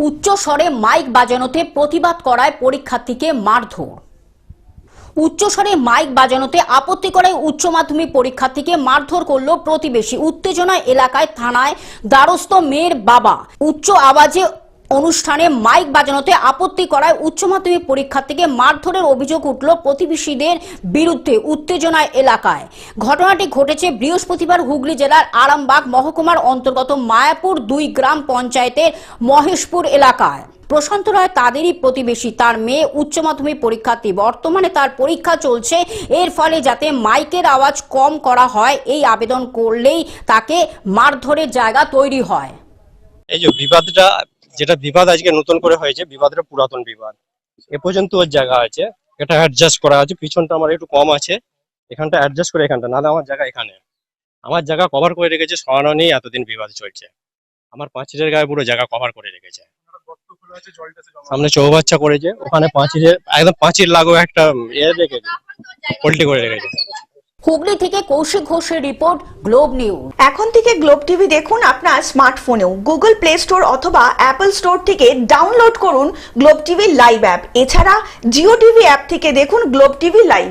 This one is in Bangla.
উচ্চ স্বরে মাইক বাজানোতে প্রতিবাদ করায় পরীক্ষার্থীকে মারধর। উচ্চ স্বরে মাইক বাজানোতে আপত্তি করায় উচ্চ মাধ্যমিক পরীক্ষার্থীকে মারধর করল প্রতিবেশী। উত্তেজনা এলাকায় থানায় দ্বারস্থ মেয়ের বাবা। উচ্চ আওয়াজে অনুষ্ঠানে মাইক বাজানোতে আপত্তি করায় উচ্চ মাধ্যমিক পরীক্ষার্থীকে মারধরের অভিযোগ উঠল প্রতিবেশীদের বিরুদ্ধে উত্তেজনায় এলাকায়। ঘটনাটি ঘটেছে বৃহস্পতিবার হুগলি জেলার আরামবাগ মহকুমার অন্তর্গত মায়াপুর 2 গ্রাম পঞ্চায়েতের মহেশপুর এলাকায়। প্রশান্ত রায় তাদেরই প্রতিবেশী। তার মেয়ে উচ্চ মাধ্যমিক পরীক্ষার্থী। বর্তমানে তার পরীক্ষা চলছে। এর ফলে যাতে মাইকের আওয়াজ কম করা হয় এই আবেদন করলেই তাকে মারধরের জায়গা তৈরি হয়। এই যে বিবাদটা, যেটা বিবাদ আজকে নতুন করে হয়েছে, বিবাদটা পুরাতন বিবাদ। এ পর্যন্ত ওর জায়গা আছে, এটা অ্যাডজাস্ট করা আছে। পিছনটা আমার একটু কম আছে, এখানটা অ্যাডজাস্ট করে এখানটা, নাহলে আমার জায়গা এখানে। আমার জায়গা কভার করে রেখেছে, সরানো নেই। এতদিন বিবাদ চলছে, আমার পাঁচিলের গায়ে পুরো জায়গা কভার করে রেখেছে। সামনে চৌবাচ্চা করেছে, ওখানে পাঁচিলের একদম পাঁচিল লাগো একটা রেখেছে, পোল্ট্রি করে রেখেছে। হুগলি থেকে কৌশিক ঘোষের রিপোর্ট, গ্লোব নিউজ। এখন থেকে গ্লোব টিভি দেখুন আপনার স্মার্টফোনেও। গুগল প্লে স্টোর অথবা অ্যাপল স্টোর থেকে ডাউনলোড করুন গ্লোব টিভি লাইভ অ্যাপ। এছাড়া জিও টিভি অ্যাপ থেকে দেখুন গ্লোব টিভি লাইভ।